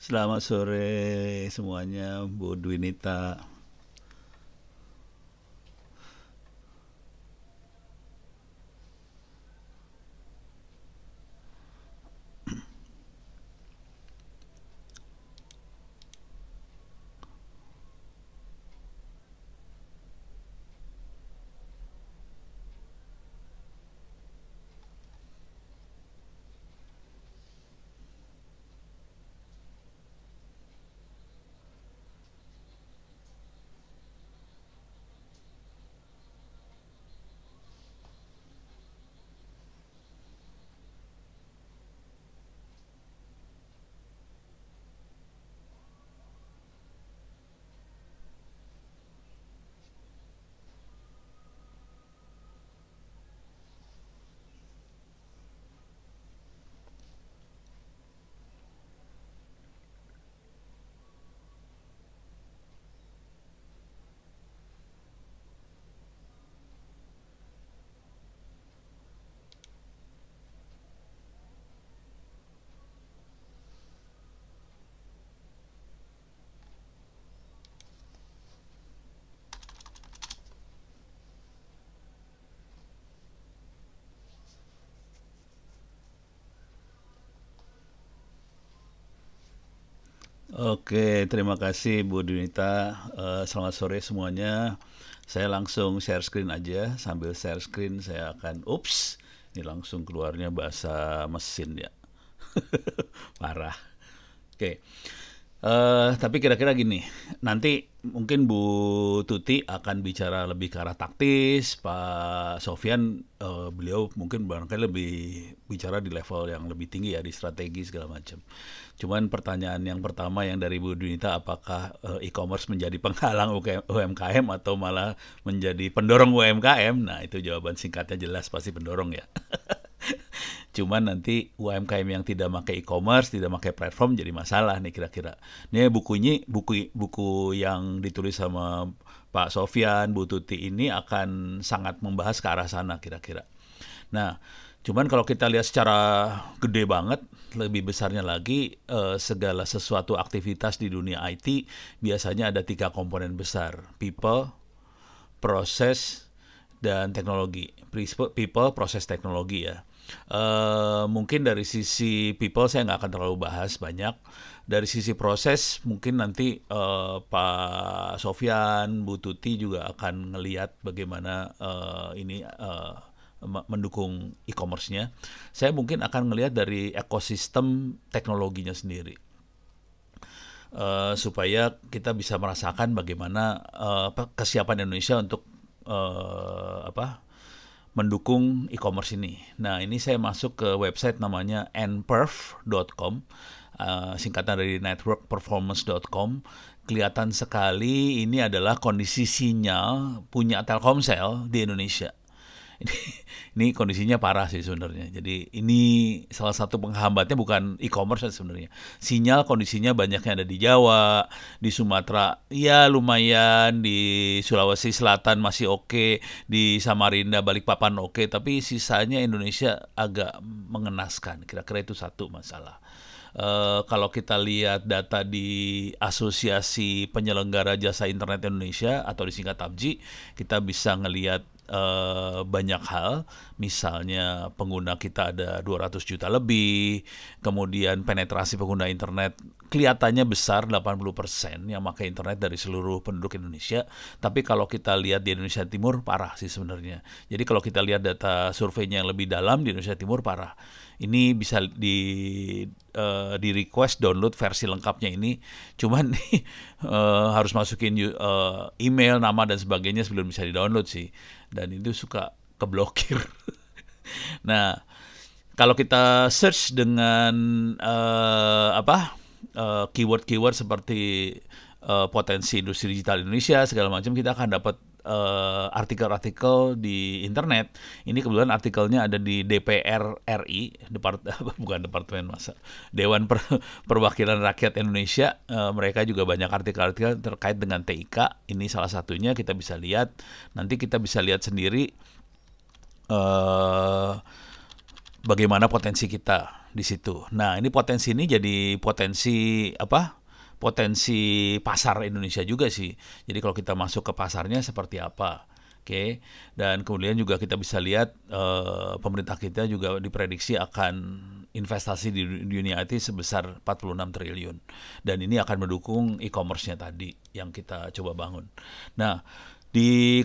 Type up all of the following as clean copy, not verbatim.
Selamat sore semuanya, Bu Dwinita. Oke, terima kasih Bu Dwinita. Selamat sore semuanya. Saya langsung share screen aja. Sambil share screen saya akan, ups, ini langsung keluarnya bahasa mesin ya. Parah. Oke. Tapi kira-kira gini, nanti mungkin Bu Tuti akan bicara lebih ke arah taktis, Pak Sofyan beliau mungkin barangkali lebih bicara di level yang lebih tinggi ya, di strategi segala macam. Cuman pertanyaan yang pertama yang dari Bu Dunita, apakah e-commerce menjadi penghalang UMKM atau malah menjadi pendorong UMKM? Nah, itu jawaban singkatnya jelas pasti pendorong ya. Cuman nanti UMKM yang tidak pakai e-commerce, tidak pakai platform jadi masalah nih kira-kira. Ini buku yang ditulis sama Pak Sofyan, Bu Tuti ini akan sangat membahas ke arah sana kira-kira. Nah, cuman kalau kita lihat secara gede banget, lebih besarnya lagi, segala sesuatu aktivitas di dunia IT biasanya ada 3 komponen besar: people, proses, dan teknologi. People, proses, teknologi ya. Mungkin dari sisi people saya nggak akan terlalu bahas banyak. Dari sisi proses mungkin nanti Pak Sofyan, Bu Tuti juga akan ngelihat bagaimana ini mendukung e-commerce-nya. Saya mungkin akan ngelihat dari ekosistem teknologinya sendiri. Supaya kita bisa merasakan bagaimana kesiapan Indonesia untuk mendukung e-commerce ini. Nah, ini saya masuk ke website namanya nperf.com, singkatan dari networkperformance.com. Kelihatan sekali ini adalah kondisi sinyal punya Telkomsel di Indonesia. Ini, ini kondisinya parah sih sebenarnya. Jadi ini salah satu penghambatnya bukan e-commerce sebenarnya. Sinyal kondisinya banyaknya ada di Jawa, di Sumatera ya lumayan, di Sulawesi Selatan masih oke, di Samarinda, Balikpapan oke, tapi sisanya Indonesia agak mengenaskan. Kira-kira itu satu masalah. Kalau kita lihat data di Asosiasi Penyelenggara Jasa Internet Indonesia atau disingkat APJI, kita bisa ngelihat banyak hal. Misalnya pengguna kita ada 200 juta lebih, kemudian penetrasi pengguna internet kelihatannya besar, 80% yang pakai internet dari seluruh penduduk Indonesia. Tapi kalau kita lihat di Indonesia Timur parah sih sebenarnya. Jadi kalau kita lihat data surveinya yang lebih dalam di Indonesia Timur parah. Ini bisa di request download versi lengkapnya ini. Cuman harus masukin email, nama dan sebagainya sebelum bisa di-download sih. Dan itu suka keblokir. Nah, kalau kita search dengan keyword-keyword seperti potensi industri digital Indonesia segala macam, kita akan dapat artikel-artikel di internet. Ini kebetulan artikelnya ada di DPR RI, bukan Departemen Masa, Dewan Perwakilan Rakyat Indonesia. Mereka juga banyak artikel-artikel terkait dengan TIK. Ini salah satunya kita bisa lihat. Nanti kita bisa lihat sendiri bagaimana potensi kita di situ. Nah, ini potensi ini jadi potensi apa? Potensi pasar Indonesia juga sih. Jadi kalau kita masuk ke pasarnya seperti apa? Oke. Dan kemudian juga kita bisa lihat pemerintah kita juga diprediksi akan investasi di dunia IT sebesar 46 triliun. Dan ini akan mendukung e-commerce-nya tadi yang kita coba bangun. Nah,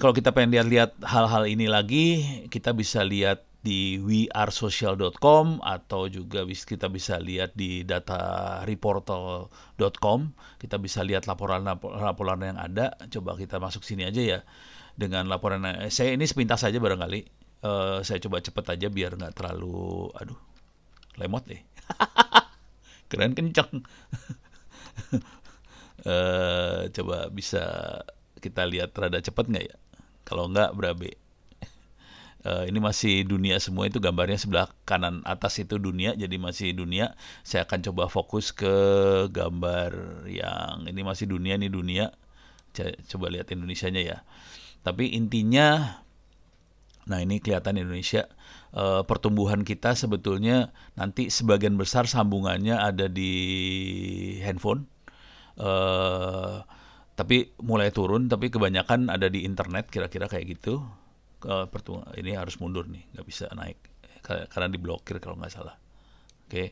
kalau kita pengen lihat-lihat hal-hal ini lagi, kita bisa lihat di wearesocial.com atau juga kita bisa lihat di datareportal.com. Kita bisa lihat laporan-laporan yang ada. Coba kita masuk sini aja ya dengan laporan. Saya ini sepintas saja barangkali. Saya coba cepet aja biar nggak terlalu, lemot deh. Keren kencang. Coba bisa kita lihat rada cepet nggak ya? Kalau nggak berabe. Ini masih dunia semua, itu gambarnya sebelah kanan atas itu dunia, jadi masih dunia. Saya akan coba fokus ke gambar yang ini masih dunia, ini dunia. Coba lihat Indonesianya ya. Tapi intinya, nah ini kelihatan Indonesia, pertumbuhan kita sebetulnya nanti sebagian besar sambungannya ada di handphone. Tapi mulai turun, tapi kebanyakan ada di internet, kira-kira kayak gitu. Ini harus mundur nih, nggak bisa naik karena diblokir kalau nggak salah. Oke.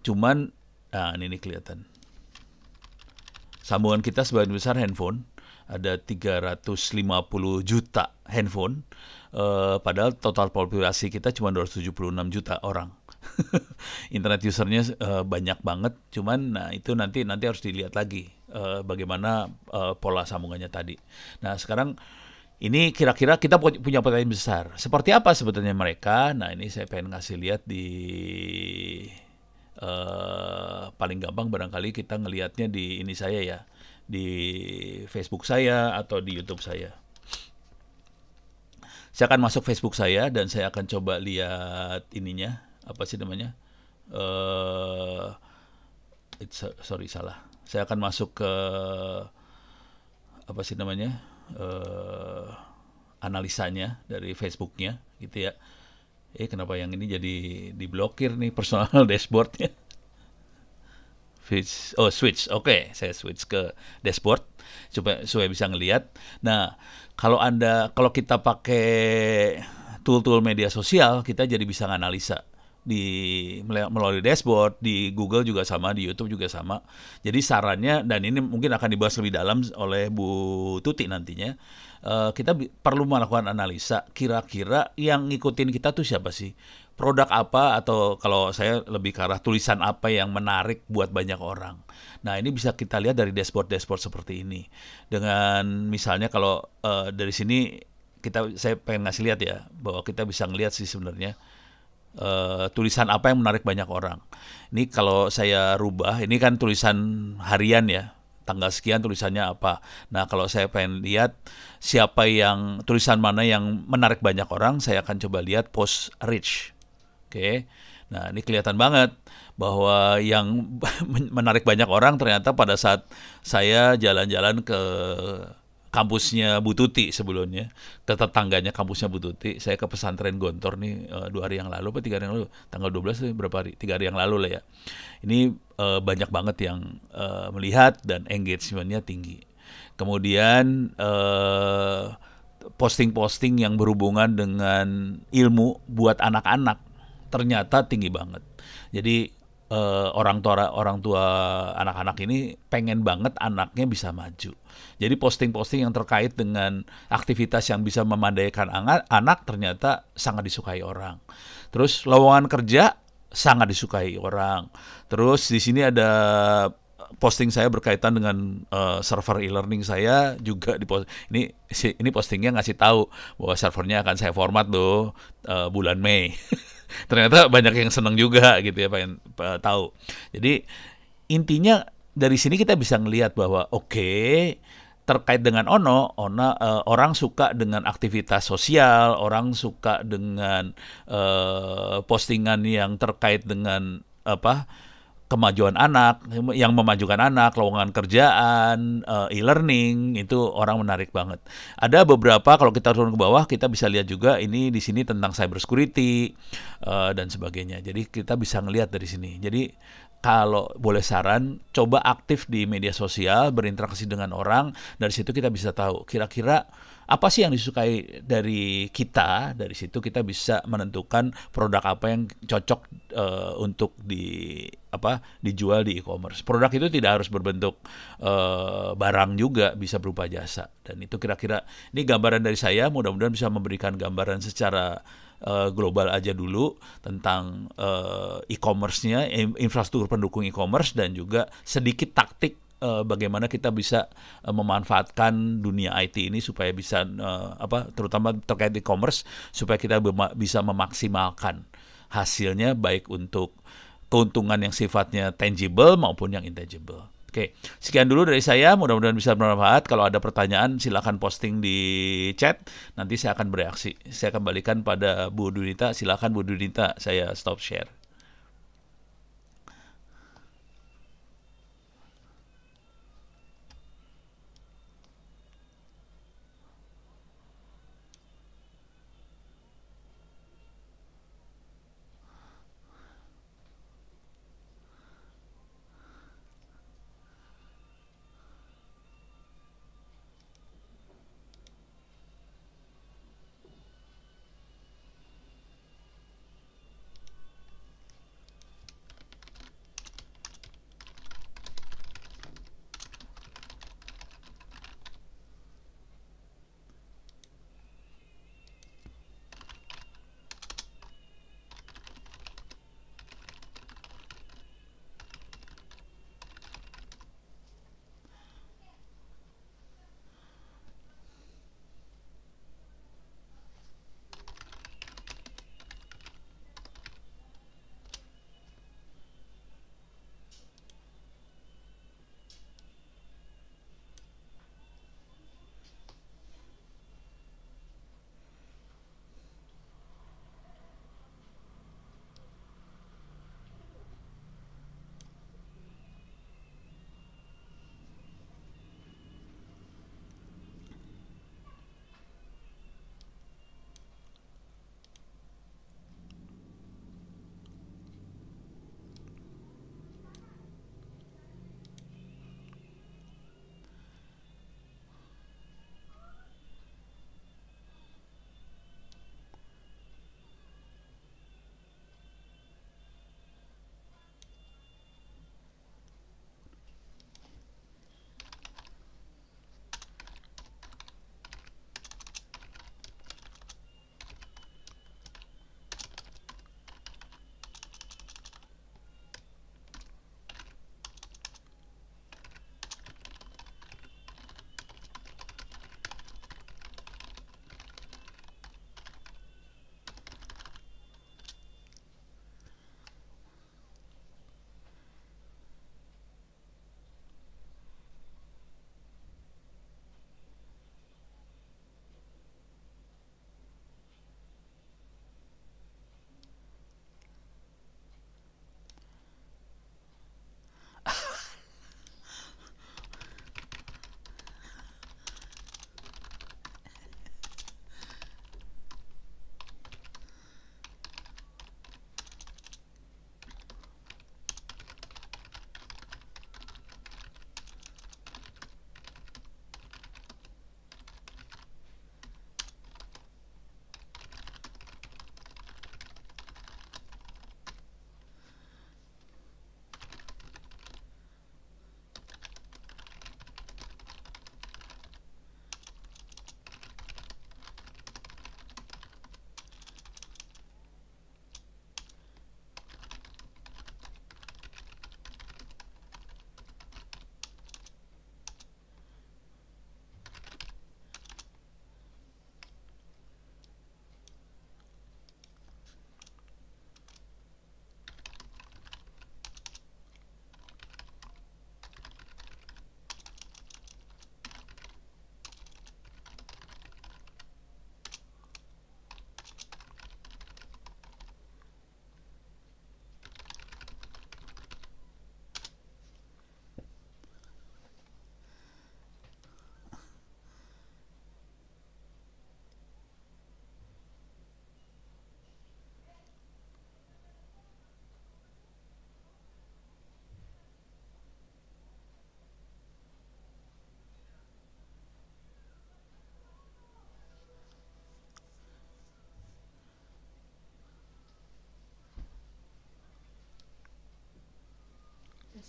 Cuman nah ini kelihatan sambungan kita sebagian besar handphone, ada 350 juta handphone, padahal total populasi kita cuma 276 juta orang. Internet usernya banyak banget, cuman nah itu nanti harus dilihat lagi bagaimana pola sambungannya tadi. Nah sekarang ini kira-kira kita punya potensi besar. Seperti apa sebetulnya mereka? Nah ini saya pengen ngasih lihat di paling gampang barangkali kita ngelihatnya di ini saya ya, di Facebook saya atau di YouTube saya. Saya akan masuk Facebook saya dan saya akan coba lihat ininya, apa sih namanya? Sorry salah. Saya akan masuk ke apa sih namanya? Analisanya dari Facebooknya gitu ya. Kenapa yang ini jadi diblokir nih personal dashboardnya? Switch. Oke, saya switch ke dashboard supaya bisa ngelihat. Nah, kalau kita pakai tool-tool media sosial, kita jadi bisa nganalisa melalui dashboard, di Google juga sama, di YouTube juga sama. Jadi sarannya, dan ini mungkin akan dibahas lebih dalam oleh Bu Tuti nantinya, kita perlu melakukan analisa kira-kira yang ngikutin kita tuh siapa sih, produk apa, atau kalau saya lebih ke arah tulisan apa yang menarik buat banyak orang. Nah ini bisa kita lihat dari dashboard seperti ini. Dengan misalnya kalau dari sini saya pengen ngasih lihat ya, bahwa kita bisa ngelihat sih sebenarnya tulisan apa yang menarik banyak orang. Ini kalau saya rubah, ini kan tulisan harian ya, tanggal sekian tulisannya apa. Nah kalau saya pengen lihat tulisan mana yang menarik banyak orang, saya akan coba lihat post reach. Oke. Nah ini kelihatan banget bahwa yang menarik banyak orang ternyata pada saat saya jalan-jalan ke kampusnya Bu Tuti sebelumnya, ke tetangganya kampusnya Bu Tuti, saya ke pesantren Gontor nih 2 hari yang lalu, 3 hari yang lalu, tanggal 12 berapa hari, 3 hari yang lalu lah ya. Ini banyak banget yang melihat dan engagement-nya tinggi. Kemudian posting-posting yang berhubungan dengan ilmu buat anak-anak ternyata tinggi banget. Jadi orang tua anak-anak ini pengen banget anaknya bisa maju. Jadi posting-posting yang terkait dengan aktivitas yang bisa memandaikan anak ternyata sangat disukai orang. Terus lowongan kerja sangat disukai orang. Terus di sini ada posting saya berkaitan dengan server e-learning saya juga ini postingnya ngasih tahu bahwa servernya akan saya format loh bulan Mei. Ternyata banyak yang senang juga gitu ya, pengen tahu. Jadi intinya dari sini kita bisa ngelihat bahwa terkait dengan orang suka dengan aktivitas sosial, orang suka dengan postingan yang terkait dengan kemajuan anak, yang memajukan anak, lowongan kerjaan, e-learning, itu orang menarik banget. Ada beberapa, kalau kita turun ke bawah kita bisa lihat juga ini di sini tentang cyber security dan sebagainya. Jadi kita bisa ngelihat dari sini. Jadi kalau boleh saran, coba aktif di media sosial, berinteraksi dengan orang, dari situ kita bisa tahu kira-kira apa sih yang disukai dari kita. Dari situ kita bisa menentukan produk apa yang cocok untuk dijual di e-commerce. Produk itu tidak harus berbentuk barang juga, bisa berupa jasa. Dan itu kira-kira ini gambaran dari saya, mudah-mudahan bisa memberikan gambaran secara global aja dulu tentang e-commerce-nya, infrastruktur pendukung e-commerce, dan juga sedikit taktik bagaimana kita bisa memanfaatkan dunia IT ini supaya bisa terutama terkait e-commerce, supaya kita bisa memaksimalkan hasilnya baik untuk keuntungan yang sifatnya tangible maupun yang intangible. Oke, sekian dulu dari saya. Mudah-mudahan bisa bermanfaat. Kalau ada pertanyaan, silakan posting di chat. Nanti saya akan bereaksi. Saya kembalikan pada Bu Dunita. Silakan Bu Dunita, saya stop share.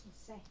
Selesai.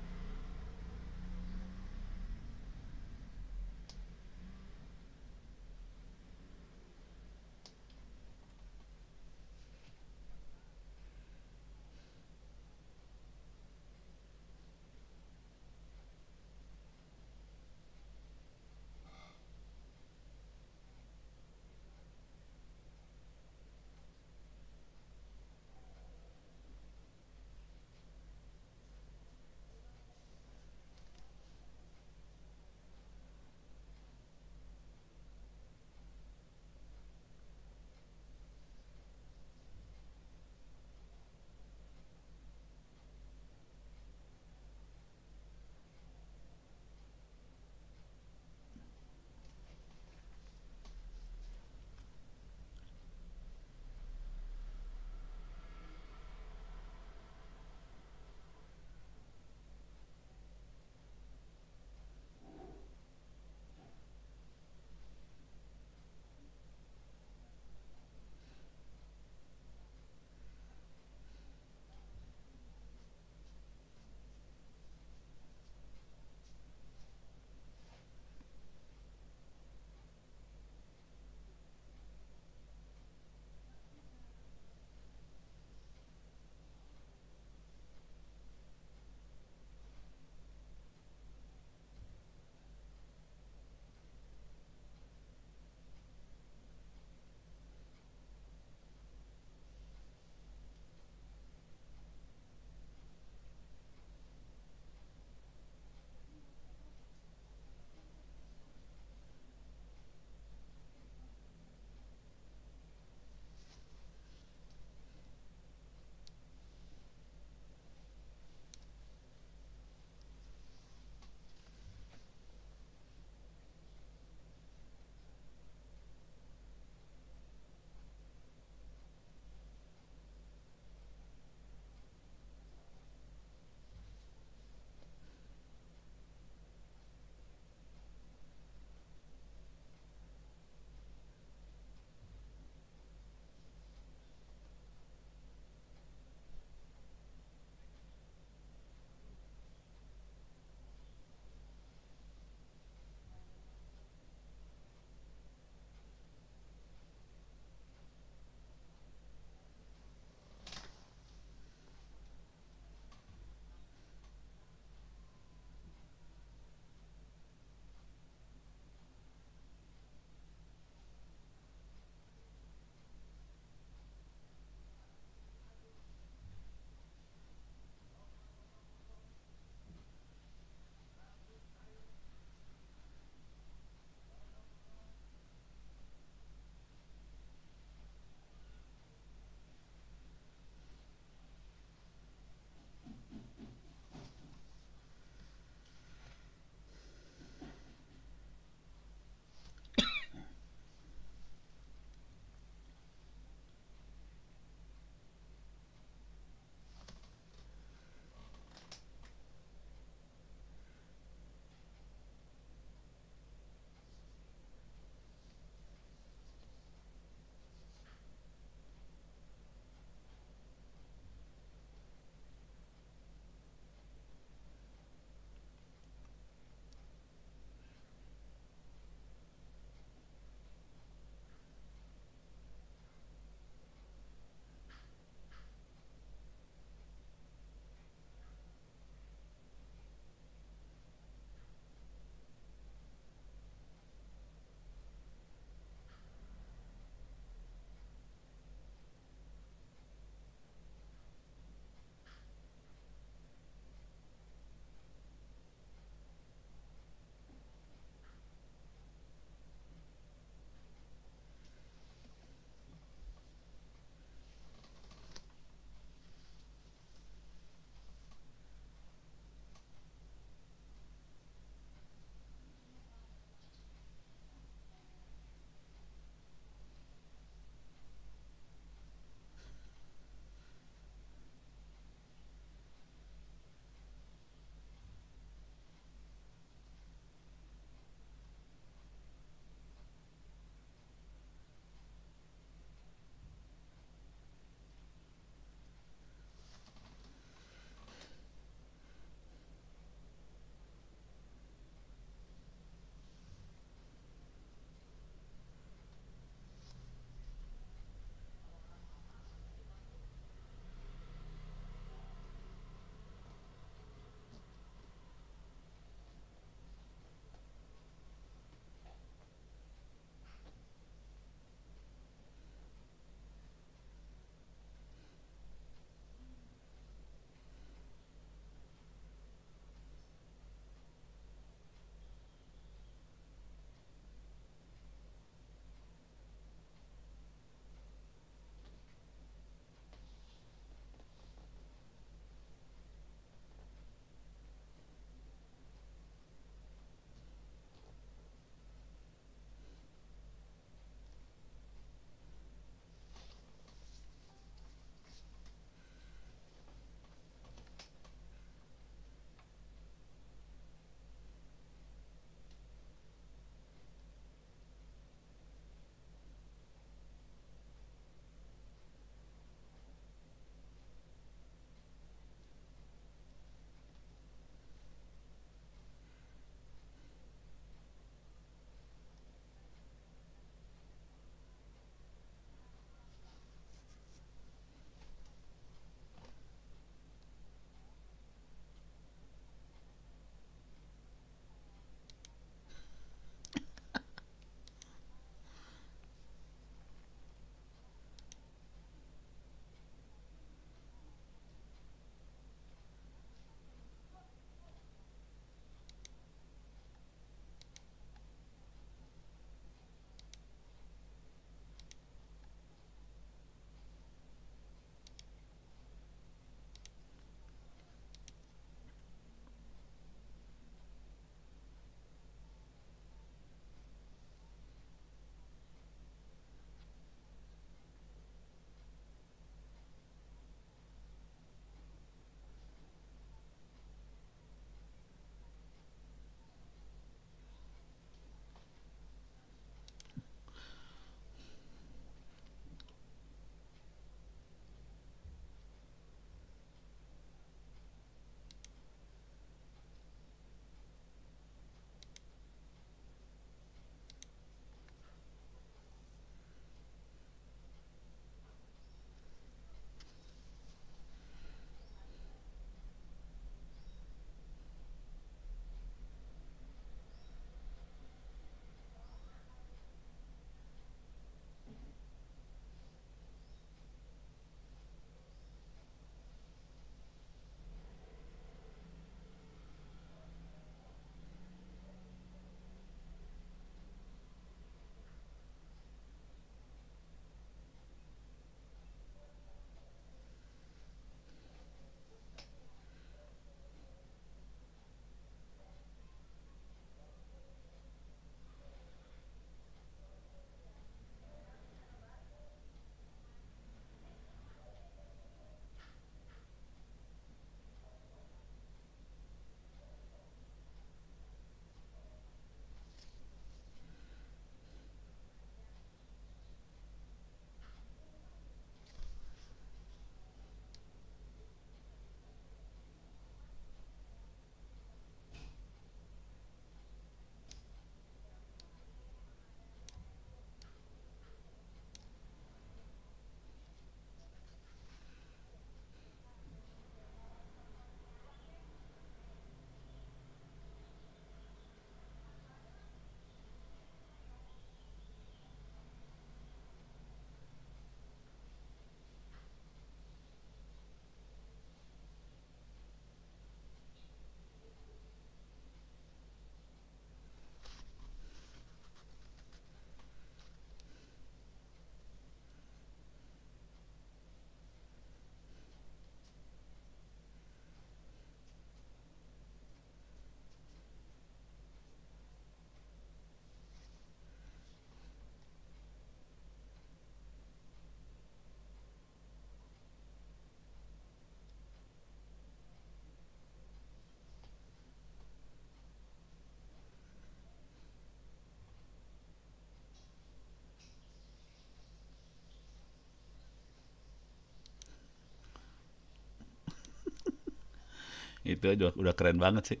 Itu udah keren banget sih.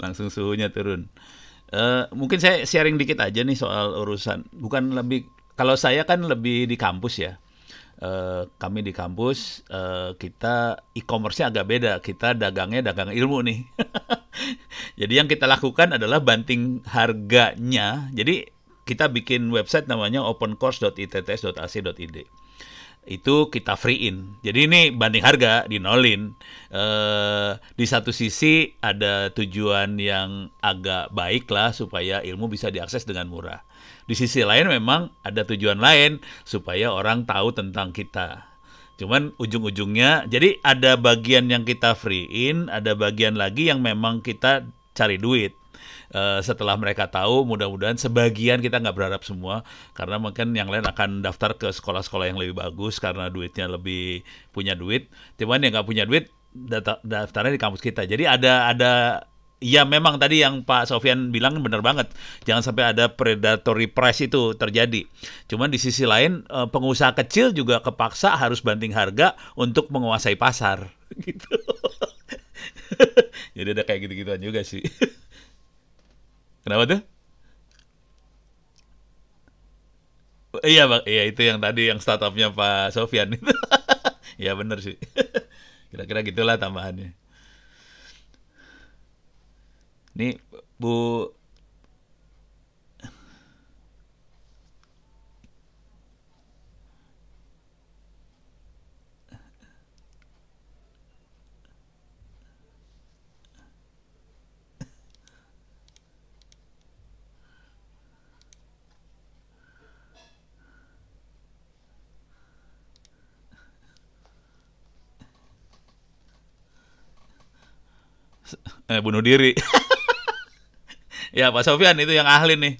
Langsung suhunya turun. Mungkin saya sharing dikit aja nih soal urusan. Bukan lebih, kalau saya kan lebih di kampus ya. Kami di kampus, kita e-commerce-nya agak beda. Kita dagangnya dagang ilmu nih. Jadi yang kita lakukan adalah banting harganya. Jadi kita bikin website namanya opencourse.itts.ac.id. Itu kita free-in. Jadi ini banding harga, dinolin. Di satu sisi ada tujuan yang agak baik lah supaya ilmu bisa diakses dengan murah. Di sisi lain memang ada tujuan lain supaya orang tahu tentang kita. Cuman ujung-ujungnya, jadi ada bagian yang kita free-in, ada bagian lagi yang memang kita cari duit. Setelah mereka tahu, mudah-mudahan sebagian, kita nggak berharap semua, karena mungkin yang lain akan daftar ke sekolah-sekolah yang lebih bagus karena duitnya lebih punya duit. Cuman yang nggak punya duit daftarnya di kampus kita. Jadi ada ya memang tadi yang Pak Sofyan bilang benar banget. Jangan sampai ada predatory price itu terjadi. Cuman di sisi lain, pengusaha kecil juga kepaksa harus banting harga untuk menguasai pasar. Gitu. Jadi ada kayak gitu-gituan juga sih. Kenapa tuh? Iya, Bang. Iya, itu yang tadi yang startupnya Pak Sofyan itu. Ya bener sih. Kira-kira gitulah tambahannya. Nih, Bu, bunuh diri. Ya, Pak Sofyan itu yang ahli nih.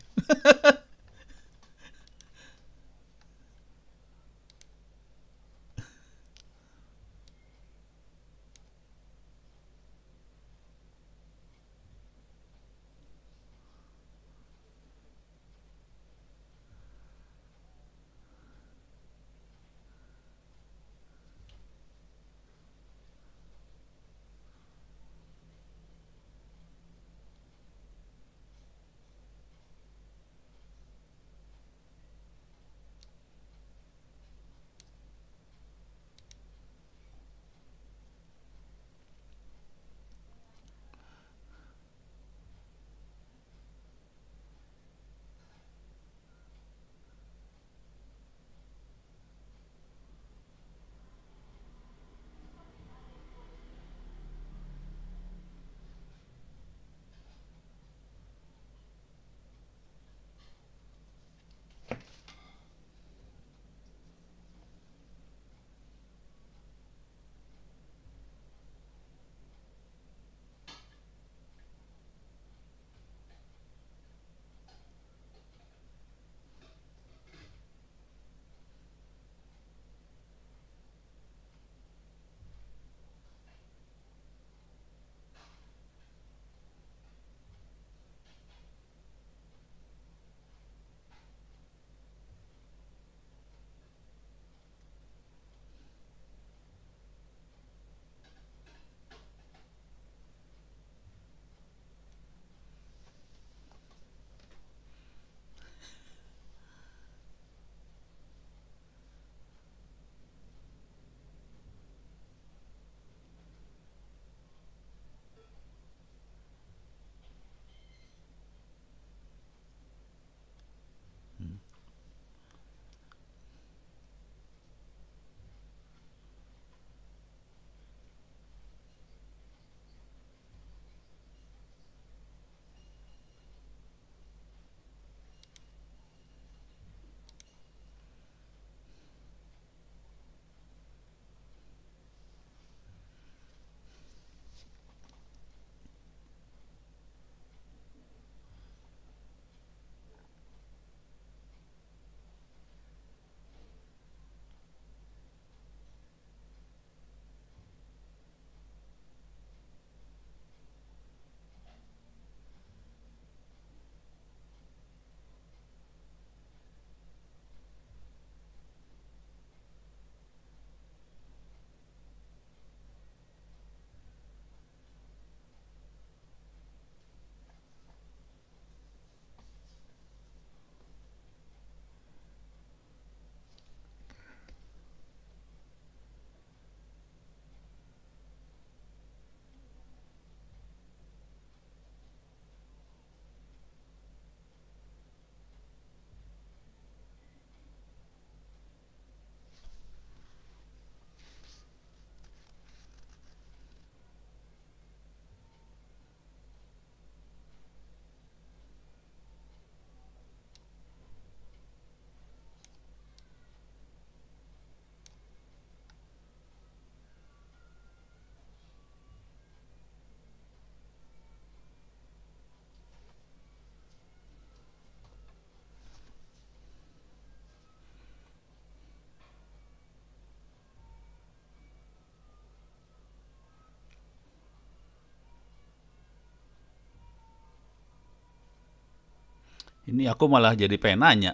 Ini aku malah jadi pengen nanya.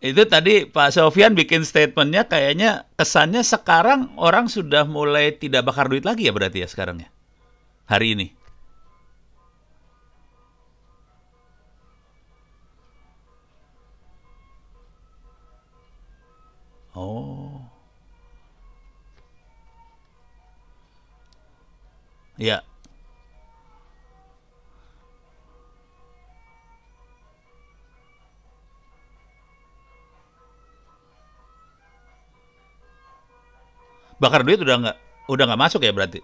Itu tadi Pak Sofyan bikin statementnya kayaknya kesannya sekarang orang sudah mulai tidak bakar duit lagi ya berarti ya sekarang ya? Hari ini. Oh, ya. Bakar duit udah nggak masuk ya berarti.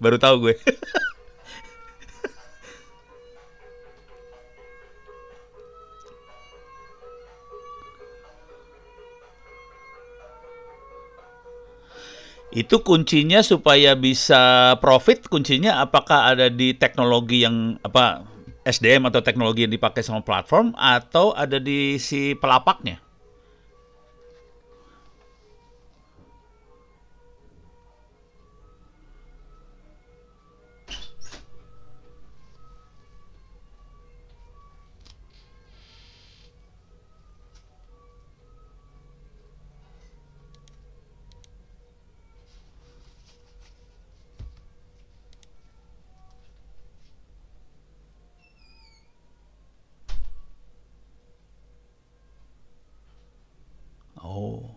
Baru tahu gue. Itu kuncinya supaya bisa profit, kuncinya apakah ada di teknologi yang apa SDM atau teknologi yang dipakai sama platform atau ada di si pelapaknya? Oh,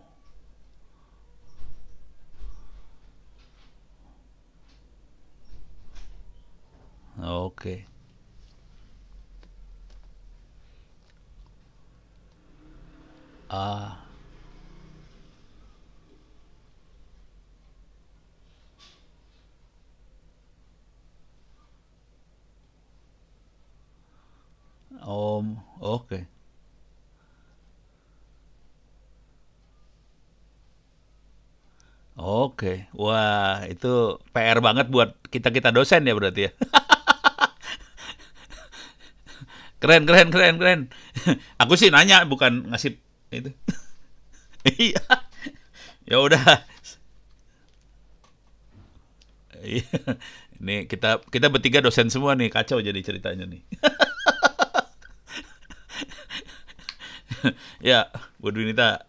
oke. Ah, oke. Oke. Wah, itu PR banget buat kita-kita dosen ya berarti ya. Keren, keren, keren, keren. Aku sih nanya bukan ngasih itu. Iya. Ya udah. Iya. Ini kita kita bertiga dosen semua nih, kacau jadi ceritanya nih. Ya, Bu Dwinita.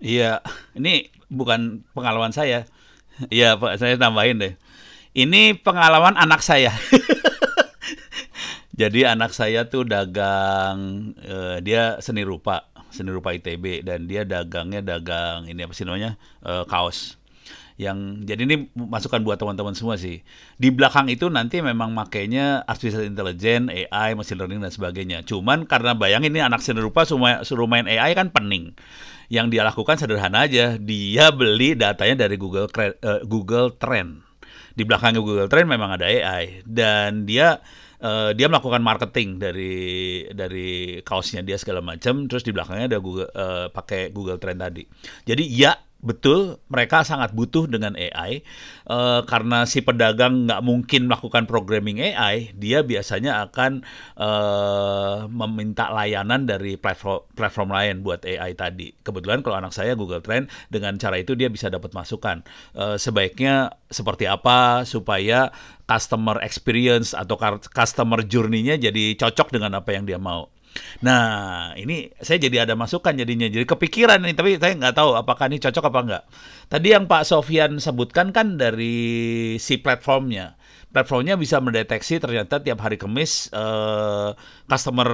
Iya, ini bukan pengalaman saya. Iya, Pak, saya tambahin deh. Ini pengalaman anak saya. Jadi anak saya tuh dagang, dia seni rupa ITB, dan dia dagangnya dagang ini apa sih namanya, kaos. Jadi ini masukan buat teman-teman semua sih. Di belakang itu nanti memang makainya artificial intelligence, AI, machine learning dan sebagainya. Cuman karena bayangin ini anak seni rupa suruh main AI kan pening. Yang dia lakukan sederhana aja, dia beli datanya dari Google Trend. Di belakangnya Google Trend memang ada AI, dan dia melakukan marketing dari kaosnya dia segala macam, terus di belakangnya ada pakai Google Trend tadi. Jadi ya betul, mereka sangat butuh dengan AI, karena si pedagang nggak mungkin melakukan programming AI, dia biasanya akan meminta layanan dari platform lain buat AI tadi. Kebetulan kalau anak saya Google Trend, dengan cara itu dia bisa dapat masukan. Sebaiknya seperti apa supaya customer experience atau customer journey-nya jadi cocok dengan apa yang dia mau. Nah, ini saya jadi ada masukan jadinya. Jadi kepikiran nih, tapi saya nggak tahu apakah ini cocok apa nggak. Tadi yang Pak Sofyan sebutkan kan dari si platformnya. Platformnya bisa mendeteksi ternyata tiap hari Kamis customer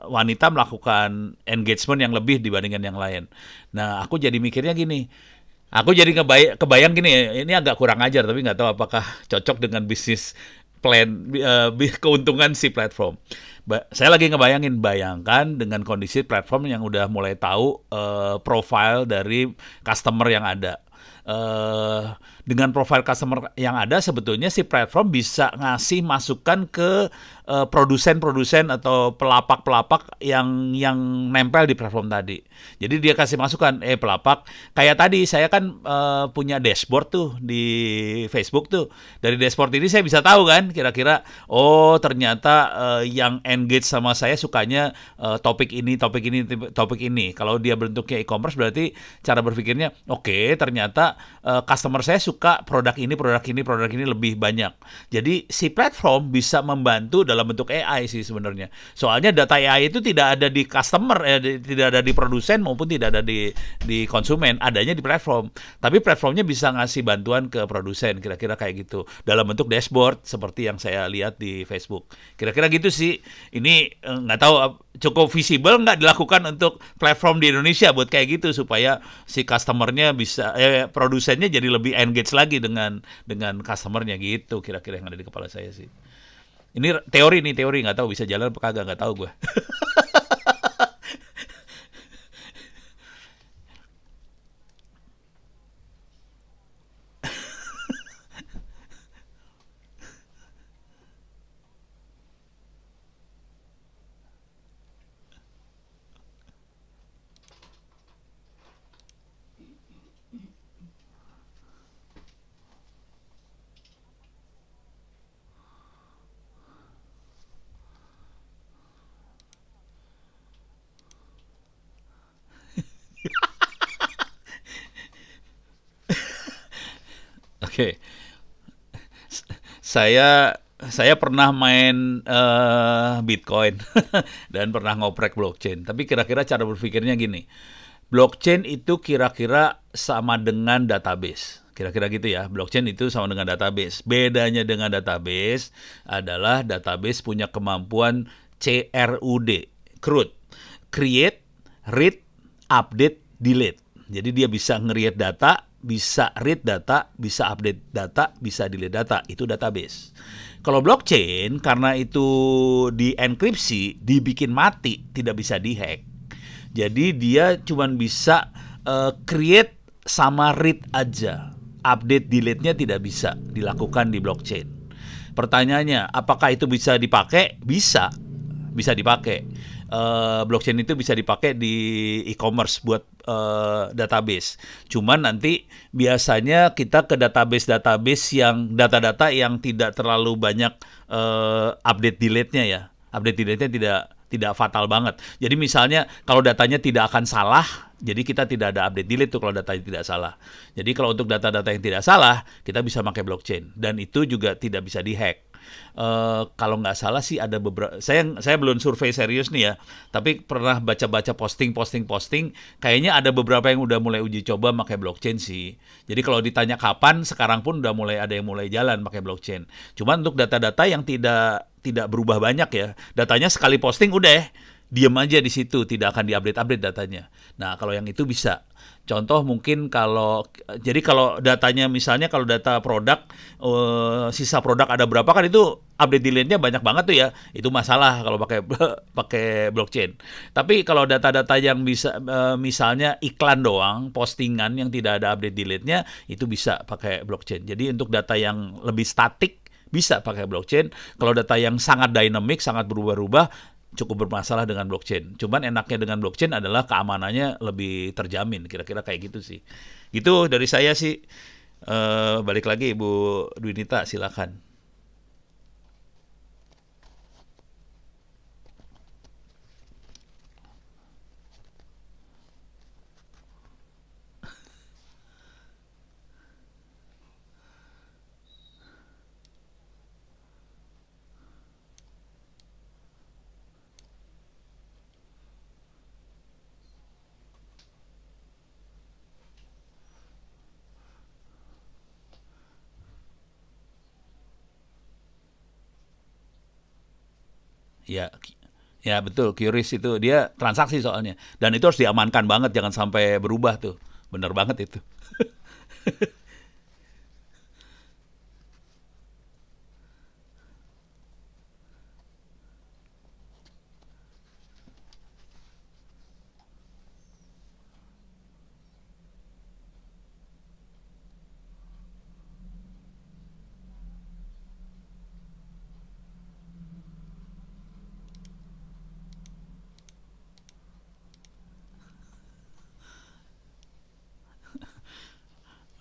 wanita melakukan engagement yang lebih dibandingkan yang lain. Nah, aku jadi mikirnya gini. Aku jadi kebayang gini, ini agak kurang ajar, tapi nggak tahu apakah cocok dengan bisnis plan, keuntungan si platform. Saya lagi bayangkan dengan kondisi platform yang udah mulai tahu profile dari customer yang ada. Dengan profile customer yang ada, sebetulnya si platform bisa ngasih masukan ke produsen-produsen atau pelapak-pelapak yang nempel di platform tadi. Jadi dia kasih masukan, pelapak, kayak tadi saya kan punya dashboard tuh di Facebook tuh. Dari dashboard ini saya bisa tahu kan, kira-kira, oh ternyata yang engage sama saya sukanya topik ini, topik ini, topik ini. Kalau dia bentuknya e-commerce berarti cara berpikirnya, oke, ternyata customer saya suka produk ini, produk ini, produk ini lebih banyak. Jadi si platform bisa membantu dalam bentuk AI sih sebenarnya. Soalnya data AI itu tidak ada di customer, tidak ada di produsen maupun tidak ada di konsumen, adanya di platform. Tapi platformnya bisa ngasih bantuan ke produsen, kira-kira kayak gitu. Dalam bentuk dashboard seperti yang saya lihat di Facebook. Kira-kira gitu sih. Ini nggak tahu cukup visible nggak dilakukan untuk platform di Indonesia buat kayak gitu, supaya si customernya bisa, produsennya jadi lebih engage lagi dengan customernya gitu. Kira-kira yang ada di kepala saya sih. Ini teori nggak tahu bisa jalan apa kagak, nggak tahu gue. Oke, saya pernah main Bitcoin dan pernah ngoprek blockchain. Tapi kira-kira cara berpikirnya gini, blockchain itu kira-kira sama dengan database. Kira-kira gitu ya, blockchain itu sama dengan database. Bedanya dengan database adalah database punya kemampuan CRUD, CRUD, create, read, update, delete. Jadi dia bisa nge-read data, bisa read data, bisa update data, bisa delete data. Itu database. Kalau blockchain, karena itu dienkripsi, dibikin mati, tidak bisa dihack. Jadi dia cuma bisa create sama read aja. Update delete-nya tidak bisa dilakukan di blockchain. Pertanyaannya, apakah itu bisa dipakai? Bisa dipakai. Blockchain itu bisa dipakai di e-commerce buat database. Cuman nanti biasanya kita ke database yang data-data yang tidak terlalu banyak update delete-nya ya. Update delete-nya tidak fatal banget. Jadi misalnya kalau datanya tidak akan salah, jadi kita tidak ada update delete tuh kalau datanya tidak salah. Jadi kalau untuk data-data yang tidak salah, kita bisa pakai blockchain, dan itu juga tidak bisa dihack. Kalau nggak salah sih ada beberapa, saya belum survei serius nih ya, tapi pernah baca-baca posting, kayaknya ada beberapa yang udah mulai uji coba pakai blockchain sih. Jadi kalau ditanya kapan, sekarang pun udah mulai ada yang mulai jalan pakai blockchain. Cuman untuk data-data yang tidak tidak berubah banyak ya, datanya sekali posting udah diem aja di situ, tidak akan diupdate-update datanya. Nah, kalau yang itu bisa. Contoh mungkin kalau jadi kalau datanya misalnya kalau data produk sisa produk ada berapa kan itu update delete-nya banyak banget tuh ya. Itu masalah kalau pakai pakai blockchain. Tapi kalau data-data yang bisa misalnya iklan doang, postingan yang tidak ada update delete-nya itu bisa pakai blockchain. Jadi untuk data yang lebih statik bisa pakai blockchain. Kalau data yang sangat dynamic, sangat berubah-ubah, cukup bermasalah dengan blockchain. Cuman enaknya dengan blockchain adalah keamanannya lebih terjamin. Kira-kira kayak gitu sih. Itu dari saya sih. Balik lagi Ibu Dwinita, silakan. Ya, ya betul. QRIS itu dia transaksi soalnya. Dan itu harus diamankan banget, jangan sampai berubah tuh. Bener banget itu.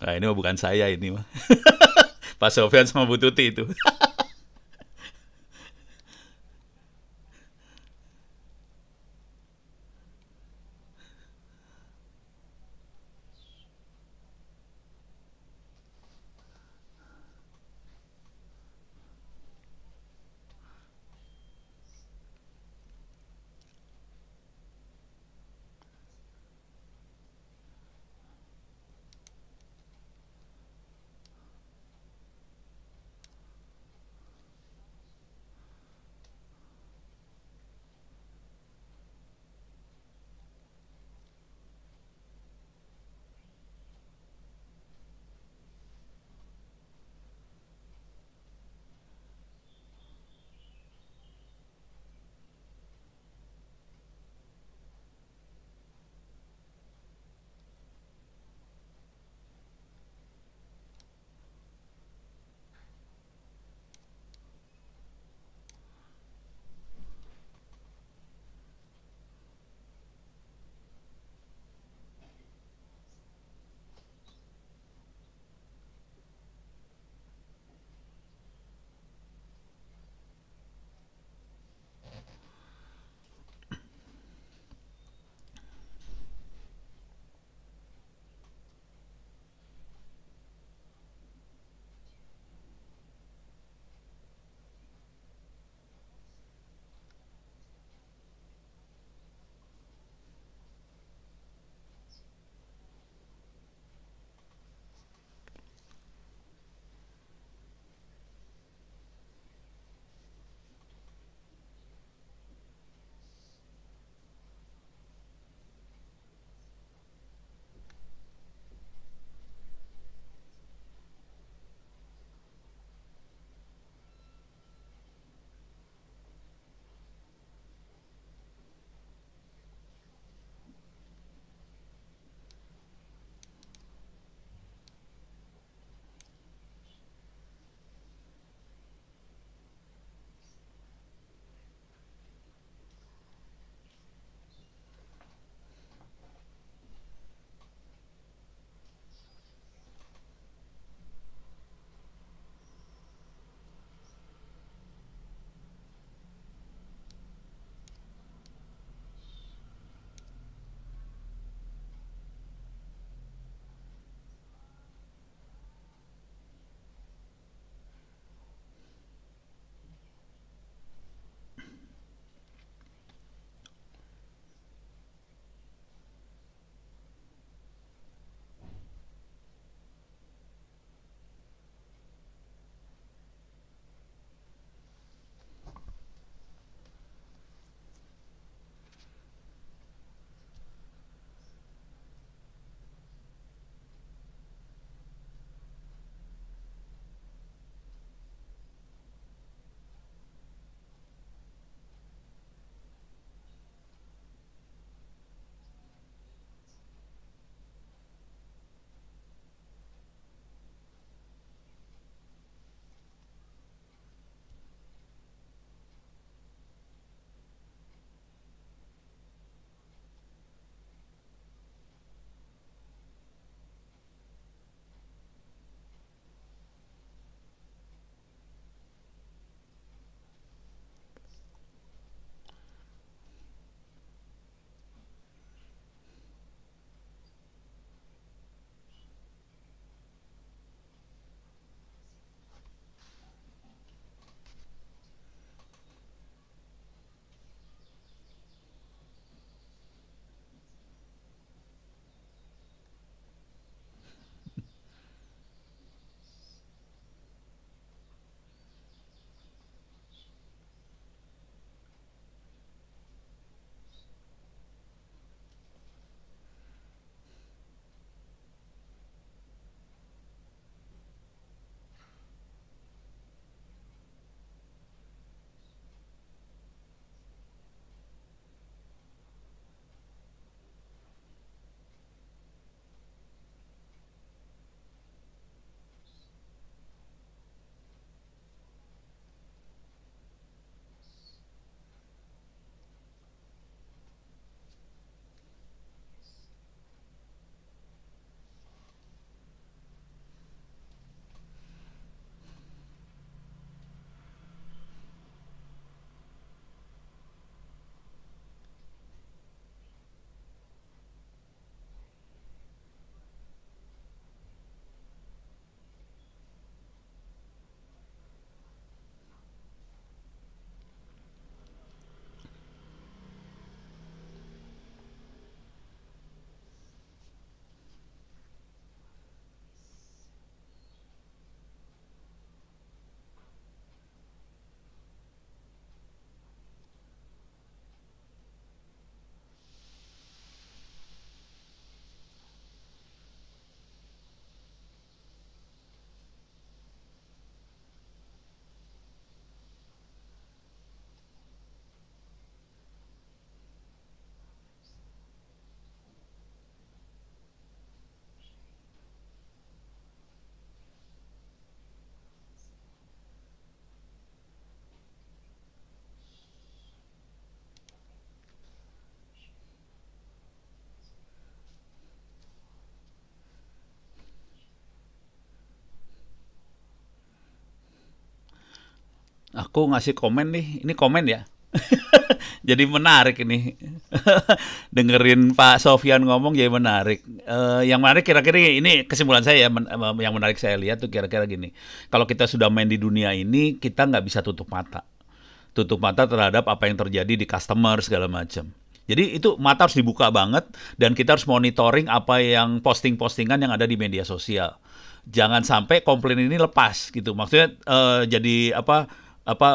Nah, ini mah bukan saya ini mah. Pak Sofyan sama Bu Tuti itu. Aku ngasih komen nih, ini komen ya. Jadi menarik ini. Dengerin Pak Sofyan ngomong jadi menarik. Yang menarik kira-kira ini kesimpulan saya ya, yang menarik saya lihat tuh kira-kira gini. Kalau kita sudah main di dunia ini, kita nggak bisa tutup mata. Tutup mata terhadap apa yang terjadi di customer segala macam. Jadi itu mata harus dibuka banget dan kita harus monitoring apa yang posting-postingan yang ada di media sosial. Jangan sampai komplain ini lepas gitu. Maksudnya jadi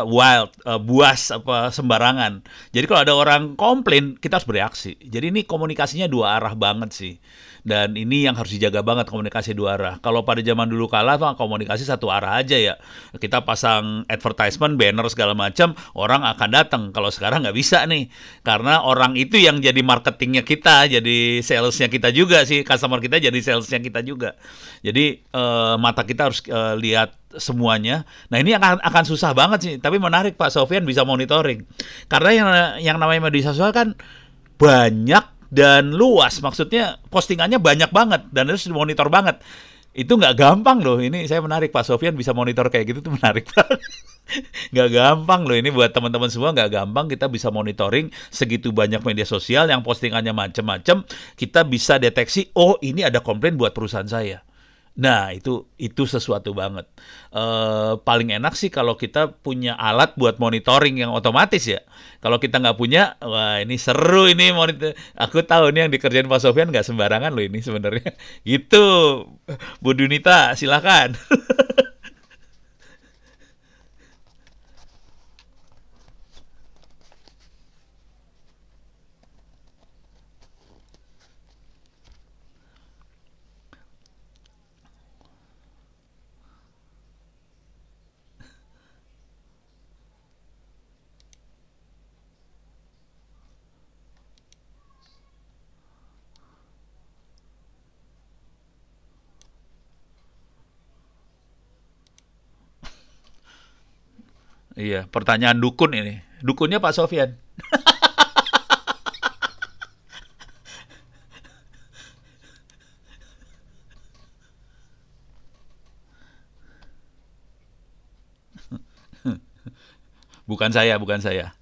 wild, buas apa sembarangan. Jadi kalau ada orang komplain, kita harus bereaksi. Jadi ini komunikasinya dua arah banget sih. Dan ini yang harus dijaga banget komunikasi dua arah. Kalau pada zaman dulu kala tuh komunikasi satu arah aja ya. Kita pasang advertisement, banner segala macam, orang akan datang. Kalau sekarang nggak bisa nih, karena orang itu yang jadi marketingnya kita, jadi salesnya kita juga sih, customer kita jadi salesnya kita juga. Jadi mata kita harus lihat semuanya. Nah ini akan susah banget sih. Tapi menarik Pak Sofyan bisa monitoring. Karena yang namanya media sosial kan banyak dan luas, maksudnya postingannya banyak banget dan harus dimonitor banget. Itu nggak gampang loh. Ini saya menarik Pak Sofyan bisa monitor kayak gitu tuh menarik banget. Nggak gampang loh ini buat teman-teman semua, nggak gampang kita bisa monitoring segitu banyak media sosial yang postingannya macam-macam. Kita bisa deteksi, oh ini ada komplain buat perusahaan saya. Nah, itu sesuatu banget. Paling enak sih kalau kita punya alat buat monitoring yang otomatis ya. Kalau kita nggak punya, wah ini seru ini monitor. Aku tahu ini yang dikerjain Pak Sofyan nggak sembarangan loh ini sebenarnya. Gitu, Bu Dunita, silakan. Iya, pertanyaan dukun ini. Dukunnya Pak Sofyan. Bukan saya, bukan saya.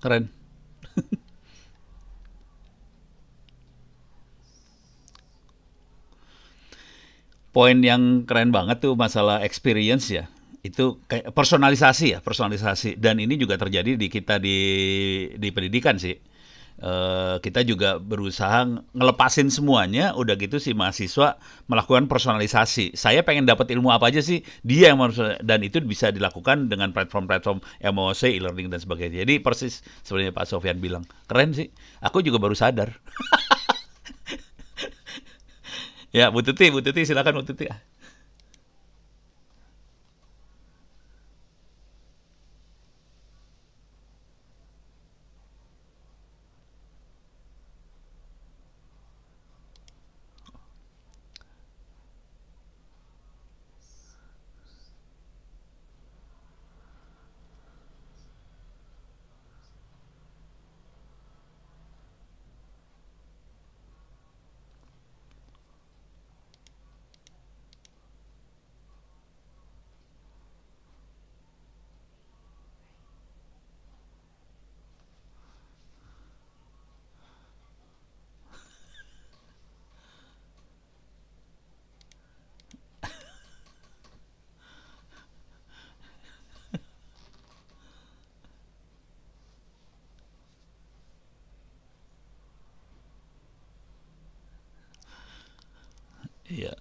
Keren. Poin yang keren banget tuh masalah experience ya. Itu kayak personalisasi ya, personalisasi. Dan ini juga terjadi di kita di pendidikan sih. Kita juga berusaha ngelepasin semuanya, udah gitu si mahasiswa melakukan personalisasi. Saya pengen dapat ilmu apa aja sih, dia yang harus, dan itu bisa dilakukan dengan platform-platform MOOC, e-learning dan sebagainya. Jadi persis sebenarnya Pak Sofyan bilang, keren sih. Aku juga baru sadar. Ya, Bu Tuti silakan Bu Tuti. Iya.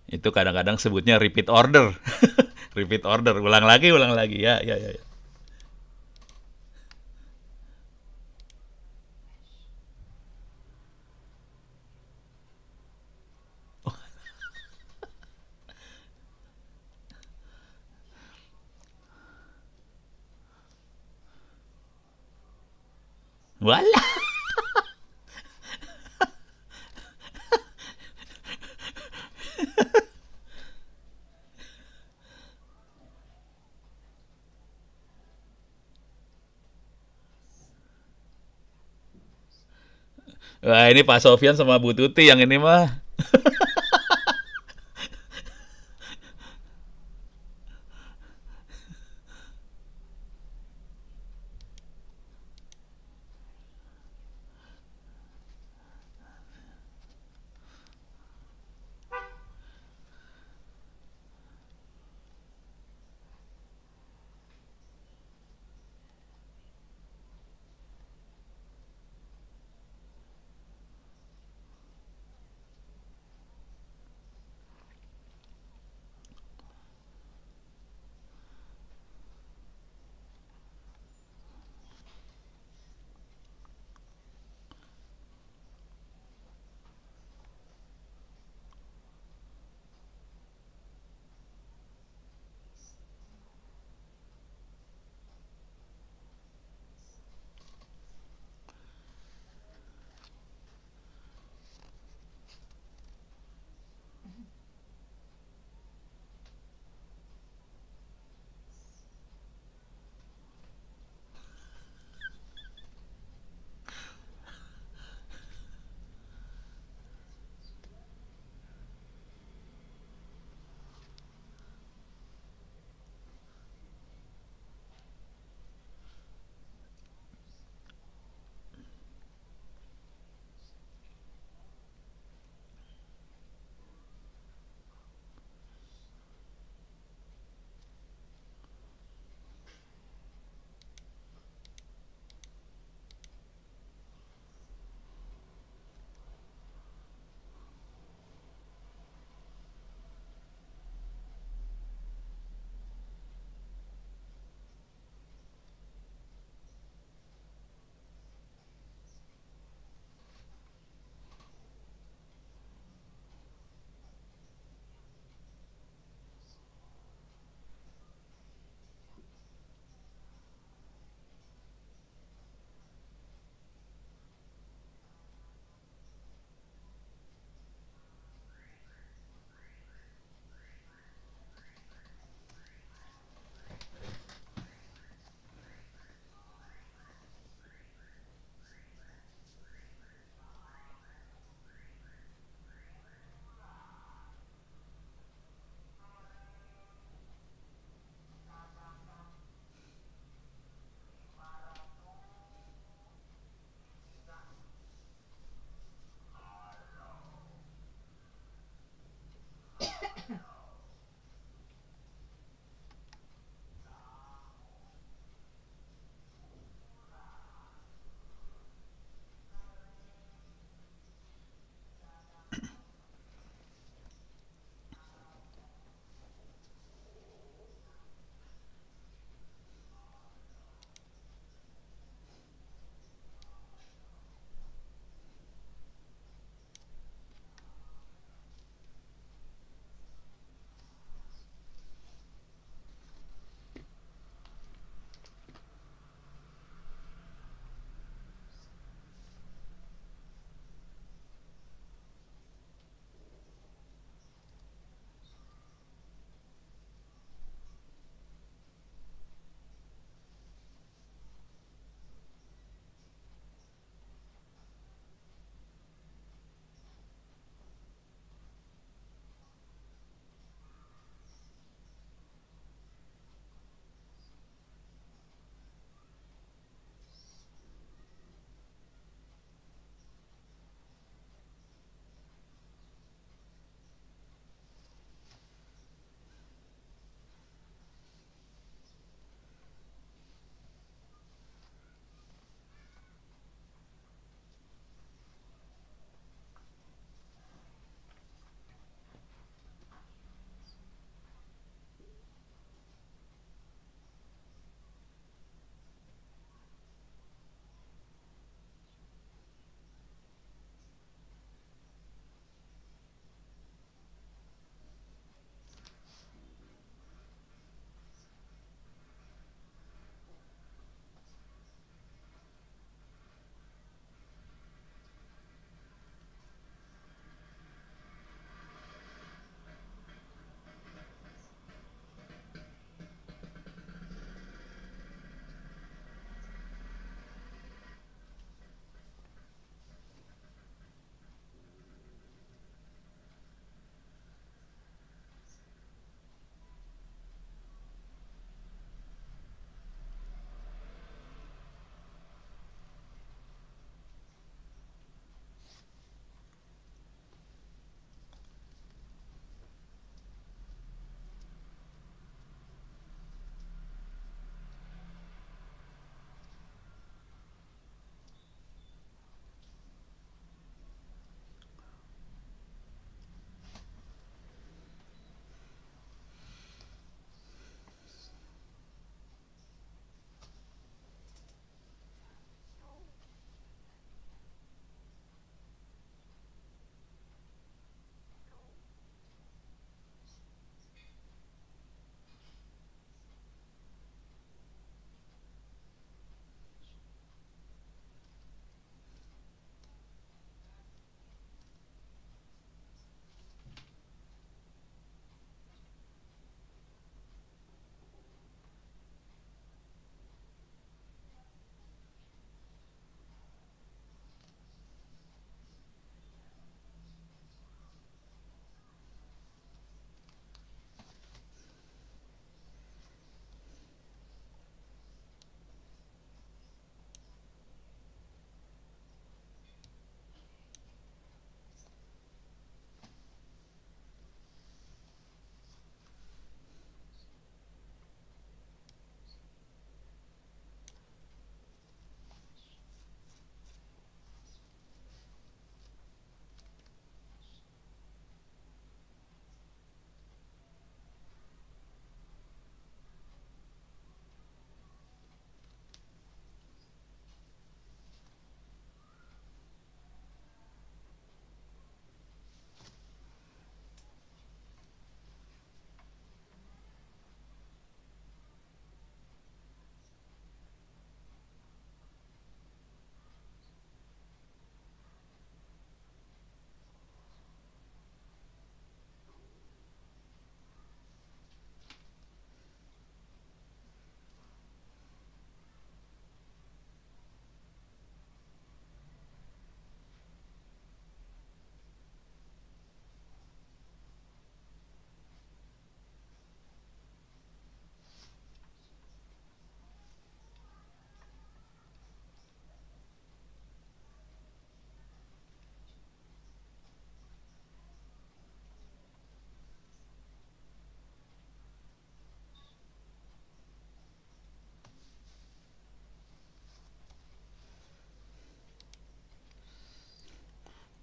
Itu kadang-kadang sebutnya repeat order. Repeat order, ulang lagi. Ya, ya, ya. Ya. Wala. Wah, ini Pak Sofyan sama Bu Tuti yang ini mah.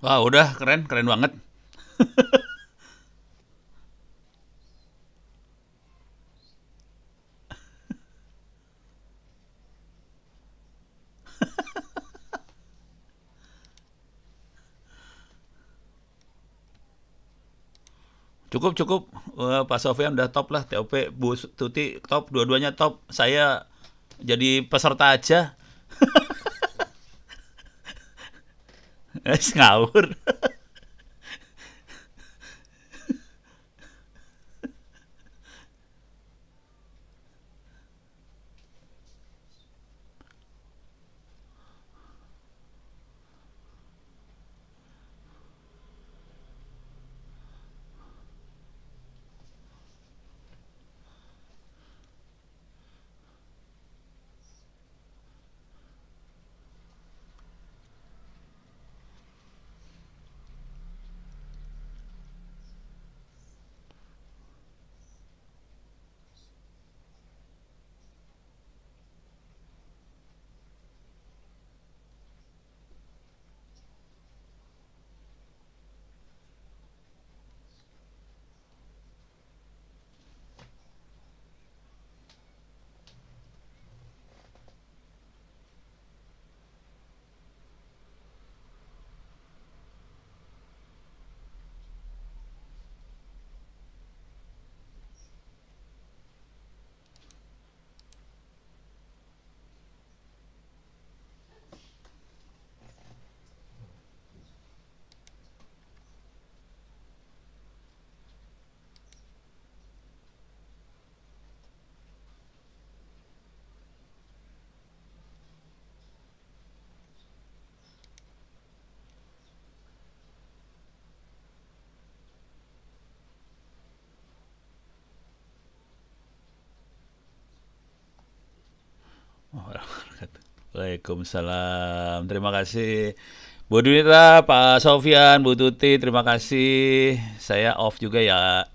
Wah, udah keren, keren banget. Cukup, cukup. Wah, Pak Sofyan udah top lah. TOP, Bu Tuti top, dua-duanya top. Saya jadi peserta aja. Ngawur. Waalaikumsalam. Terima kasih. Bu Dunita, Pak Sofyan, Bu Tuti, terima kasih. Saya off juga ya.